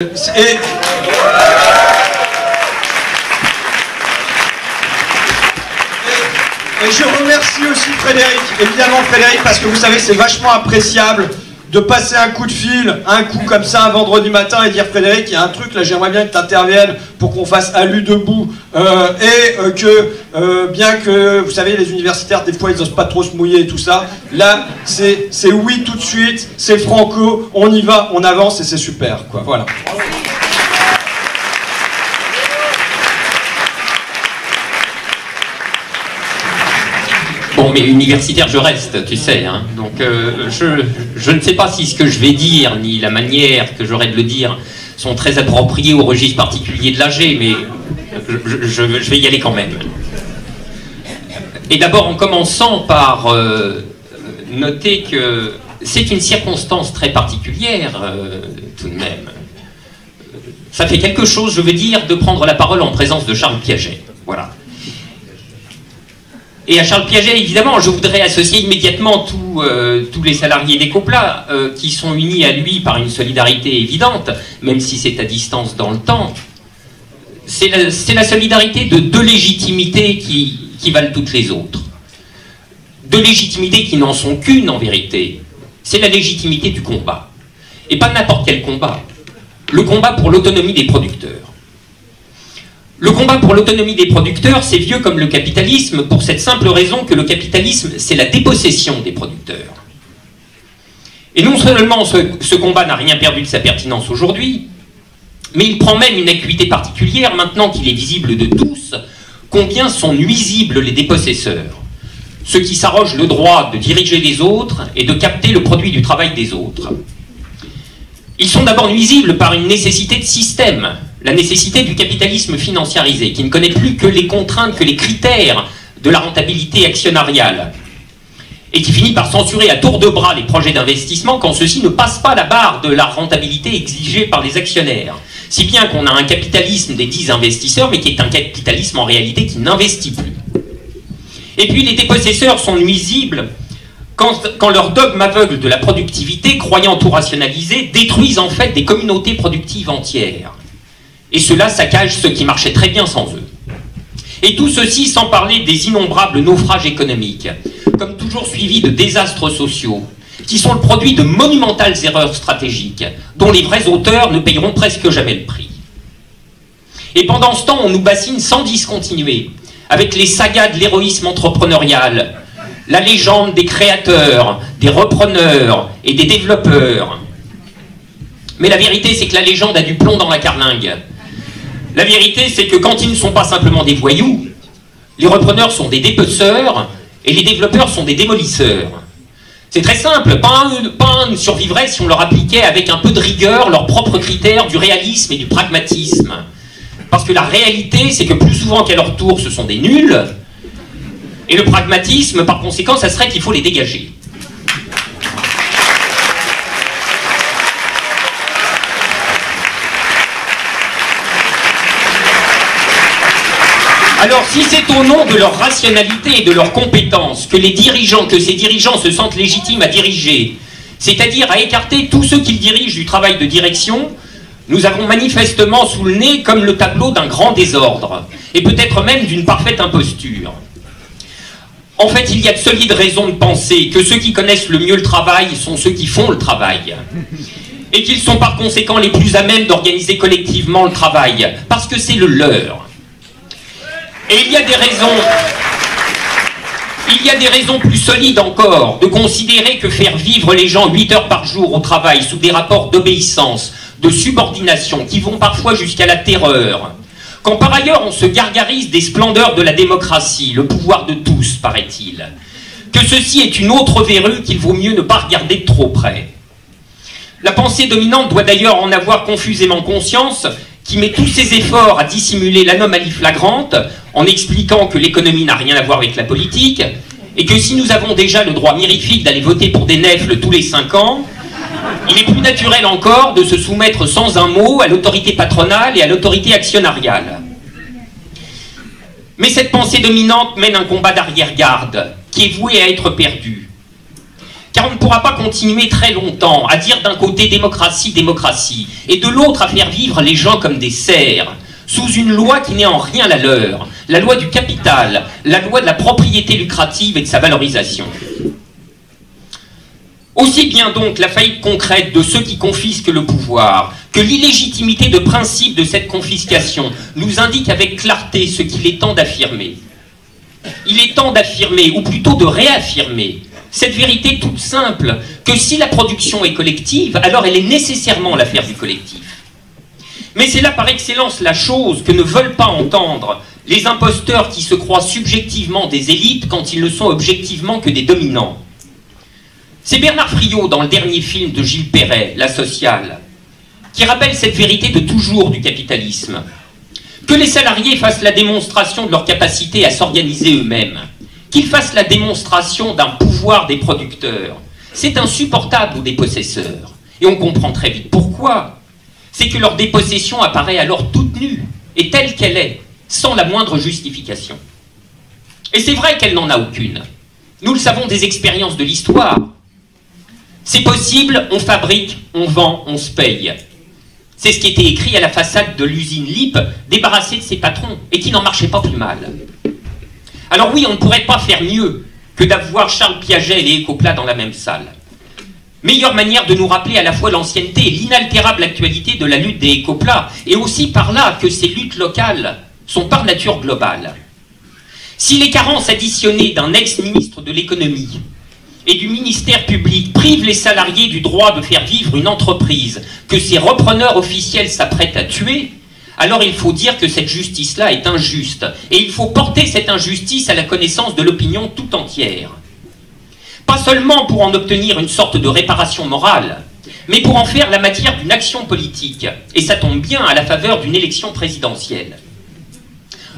Et je remercie aussi Frédéric, évidemment Frédéric, parce que vous savez, c'est vachement appréciable de passer un coup de fil, un coup comme ça, un vendredi matin, et dire Frédéric, il y a un truc là, j'aimerais bien que tu interviennes pour qu'on fasse Alu debout, bien que, vous savez, les universitaires, des fois, ils n'osent pas trop se mouiller et tout ça, là, c'est oui tout de suite, c'est franco, on y va, on avance et c'est super, quoi, voilà. Bon, mais universitaire, je reste, tu sais, hein. Donc je ne sais pas si ce que je vais dire, ni la manière que j'aurai de le dire, sont très appropriés au registre particulier de l'AG, mais je vais y aller quand même. Et d'abord, en commençant par noter que c'est une circonstance très particulière, tout de même. Ça fait quelque chose, je veux dire, de prendre la parole en présence de Charles Piaget. Voilà. Et à Charles Piaget, évidemment, je voudrais associer immédiatement tous les salariés d'Ecopla qui sont unis à lui par une solidarité évidente, même si c'est à distance dans le temps. C'est la solidarité de deux légitimités qui valent toutes les autres. Deux légitimités qui n'en sont qu'une en vérité. C'est la légitimité du combat. Et pas n'importe quel combat. Le combat pour l'autonomie des producteurs. Le combat pour l'autonomie des producteurs, c'est vieux comme le capitalisme, pour cette simple raison que le capitalisme, c'est la dépossession des producteurs. Et non seulement ce combat n'a rien perdu de sa pertinence aujourd'hui, mais il prend même une acuité particulière maintenant qu'il est visible de tous, combien sont nuisibles les dépossesseurs, ceux qui s'arrogent le droit de diriger les autres et de capter le produit du travail des autres. Ils sont d'abord nuisibles par une nécessité de système, la nécessité du capitalisme financiarisé, qui ne connaît plus que les contraintes, que les critères de la rentabilité actionnariale, et qui finit par censurer à tour de bras les projets d'investissement quand ceux-ci ne passent pas la barre de la rentabilité exigée par les actionnaires. Si bien qu'on a un capitalisme des dits investisseurs, mais qui est un capitalisme en réalité qui n'investit plus. Et puis les dépossesseurs sont nuisibles quand leur dogme aveugle de la productivité, croyant tout rationaliser, détruisent en fait des communautés productives entières. Et cela saccage ce qui marchait très bien sans eux. Et tout ceci sans parler des innombrables naufrages économiques, comme toujours suivis de désastres sociaux, qui sont le produit de monumentales erreurs stratégiques, dont les vrais auteurs ne payeront presque jamais le prix. Et pendant ce temps, on nous bassine sans discontinuer, avec les sagas de l'héroïsme entrepreneurial, la légende des créateurs, des repreneurs et des développeurs. Mais la vérité, c'est que la légende a du plomb dans la carlingue. La vérité, c'est que quand ils ne sont pas simplement des voyous, les repreneurs sont des dépeceurs et les développeurs sont des démolisseurs. C'est très simple, pas un ne survivrait si on leur appliquait avec un peu de rigueur leurs propres critères du réalisme et du pragmatisme. Parce que la réalité, c'est que plus souvent qu'à leur tour, ce sont des nuls, et le pragmatisme, par conséquent, ça serait qu'il faut les dégager. Alors, si c'est au nom de leur rationalité et de leurs compétences que ces dirigeants se sentent légitimes à diriger, c'est-à-dire à écarter tous ceux qu'ils dirigent du travail de direction, nous avons manifestement sous le nez comme le tableau d'un grand désordre, et peut-être même d'une parfaite imposture. En fait, il y a de solides raisons de penser que ceux qui connaissent le mieux le travail sont ceux qui font le travail, et qu'ils sont par conséquent les plus à même d'organiser collectivement le travail, parce que c'est le leur. Et il y a des raisons plus solides encore de considérer que faire vivre les gens 8 heures par jour au travail sous des rapports d'obéissance, de subordination qui vont parfois jusqu'à la terreur, quand par ailleurs on se gargarise des splendeurs de la démocratie, le pouvoir de tous, paraît-il, que ceci est une autre verrue qu'il vaut mieux ne pas regarder de trop près. La pensée dominante doit d'ailleurs en avoir confusément conscience, qui met tous ses efforts à dissimuler l'anomalie flagrante en expliquant que l'économie n'a rien à voir avec la politique et que si nous avons déjà le droit mirifique d'aller voter pour des nèfles tous les 5 ans, il est plus naturel encore de se soumettre sans un mot à l'autorité patronale et à l'autorité actionnariale. Mais cette pensée dominante mène un combat d'arrière-garde qui est voué à être perdu. Car on ne pourra pas continuer très longtemps à dire d'un côté démocratie, démocratie, et de l'autre à faire vivre les gens comme des serfs, sous une loi qui n'est en rien la leur, la loi du capital, la loi de la propriété lucrative et de sa valorisation. Aussi bien donc la faillite concrète de ceux qui confisquent le pouvoir que l'illégitimité de principe de cette confiscation nous indiquent avec clarté ce qu'il est temps d'affirmer. Il est temps d'affirmer, ou plutôt de réaffirmer, cette vérité toute simple, que si la production est collective, alors elle est nécessairement l'affaire du collectif. Mais c'est là par excellence la chose que ne veulent pas entendre les imposteurs qui se croient subjectivement des élites quand ils ne sont objectivement que des dominants. C'est Bernard Friot, dans le dernier film de Gilles Perret, La Sociale, qui rappelle cette vérité de toujours du capitalisme. Que les salariés fassent la démonstration de leur capacité à s'organiser eux-mêmes, qu'ils fassent la démonstration d'un pouvoir des producteurs, c'est insupportable aux dépossesseurs. Et on comprend très vite pourquoi. C'est que leur dépossession apparaît alors toute nue, et telle qu'elle est, sans la moindre justification. Et c'est vrai qu'elle n'en a aucune. Nous le savons des expériences de l'histoire. C'est possible, on fabrique, on vend, on se paye. C'est ce qui était écrit à la façade de l'usine LIP, débarrassée de ses patrons, et qui n'en marchait pas plus mal. Alors oui, on ne pourrait pas faire mieux que d'avoir Charles Piaget et les Écoplats dans la même salle. Meilleure manière de nous rappeler à la fois l'ancienneté et l'inaltérable actualité de la lutte des Écoplats, et aussi par là que ces luttes locales sont par nature globales. Si les carences additionnées d'un ex-ministre de l'économie et du ministère public privent les salariés du droit de faire vivre une entreprise que ces repreneurs officiels s'apprêtent à tuer, alors il faut dire que cette justice-là est injuste, et il faut porter cette injustice à la connaissance de l'opinion tout entière. Pas seulement pour en obtenir une sorte de réparation morale, mais pour en faire la matière d'une action politique, et ça tombe bien à la faveur d'une élection présidentielle.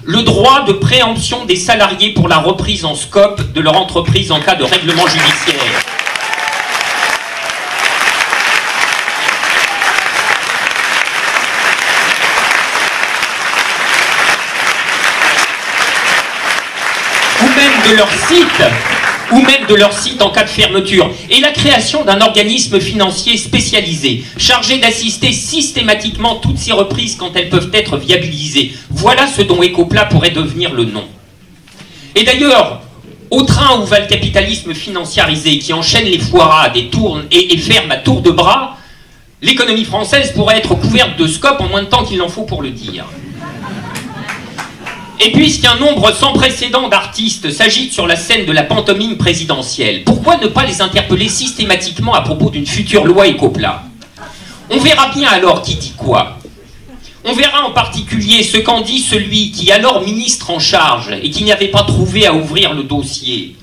Le droit de préemption des salariés pour la reprise en scope de leur entreprise en cas de règlement judiciaire. Ou même de leur site en cas de fermeture, et la création d'un organisme financier spécialisé, chargé d'assister systématiquement toutes ces reprises quand elles peuvent être viabilisées. Voilà ce dont Écoplat pourrait devenir le nom. Et d'ailleurs, au train où va le capitalisme financiarisé, qui enchaîne les foirades et ferme à tour de bras, l'économie française pourrait être couverte de scopes en moins de temps qu'il en faut pour le dire. Et puisqu'un nombre sans précédent d'artistes s'agitent sur la scène de la pantomime présidentielle, pourquoi ne pas les interpeller systématiquement à propos d'une future loi Écoplat? On verra bien alors qui dit quoi. On verra en particulier ce qu'en dit celui qui, alors ministre en charge, et qui n'y avait pas trouvé à ouvrir le dossier,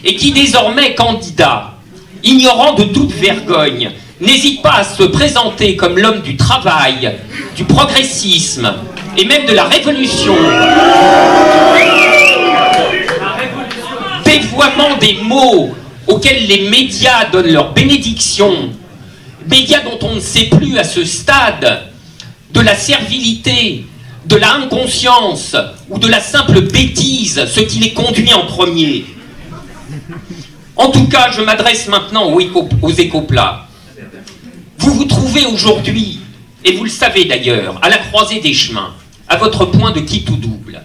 et qui désormais candidat, ignorant de toute vergogne, n'hésite pas à se présenter comme l'homme du travail, du progressisme, et même de la révolution. Dévoiement des mots auxquels les médias donnent leur bénédiction, médias dont on ne sait plus à ce stade de la servilité, de la inconscience ou de la simple bêtise, ce qui les conduit en premier. En tout cas, je m'adresse maintenant aux Écoplats. Vous vous trouvez aujourd'hui, et vous le savez d'ailleurs, à la croisée des chemins, à votre point de quitte ou double.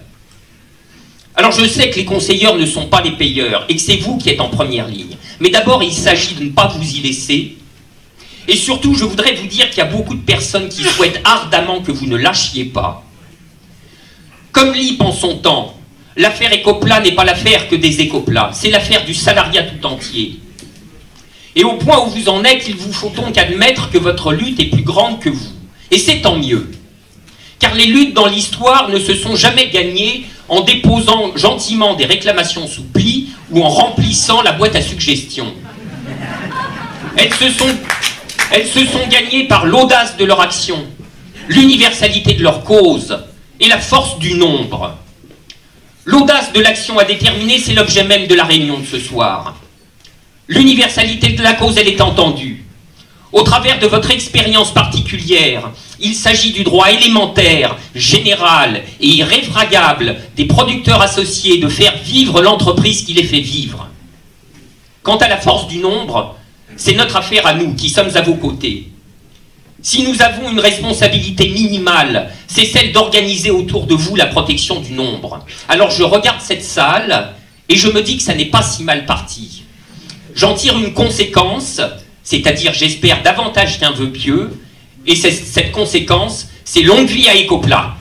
Alors je sais que les conseilleurs ne sont pas les payeurs, et que c'est vous qui êtes en première ligne. Mais d'abord, il s'agit de ne pas vous y laisser. Et surtout, je voudrais vous dire qu'il y a beaucoup de personnes qui souhaitent ardemment que vous ne lâchiez pas. Comme LIP en son temps, l'affaire Écoplat n'est pas l'affaire que des Écoplats, c'est l'affaire du salariat tout entier. Et au point où vous en êtes, il vous faut donc admettre que votre lutte est plus grande que vous. Et c'est tant mieux. Car les luttes dans l'histoire ne se sont jamais gagnées en déposant gentiment des réclamations sous pli ou en remplissant la boîte à suggestions. Elles se sont gagnées par l'audace de leur action, l'universalité de leur cause et la force du nombre. L'audace de l'action à déterminer, c'est l'objet même de la réunion de ce soir. L'universalité de la cause, elle est entendue. Au travers de votre expérience particulière, il s'agit du droit élémentaire, général et irréfragable des producteurs associés de faire vivre l'entreprise qui les fait vivre. Quant à la force du nombre, C'est notre affaire à nous, qui sommes à vos côtés. Si nous avons une responsabilité minimale, c'est celle d'organiser autour de vous la protection du nombre. Alors je regarde cette salle et je me dis que ça n'est pas si mal parti. J'en tire une conséquence, c'est-à-dire j'espère davantage qu'un vœu pieux, et cette conséquence, c'est longue vie à Ecopla.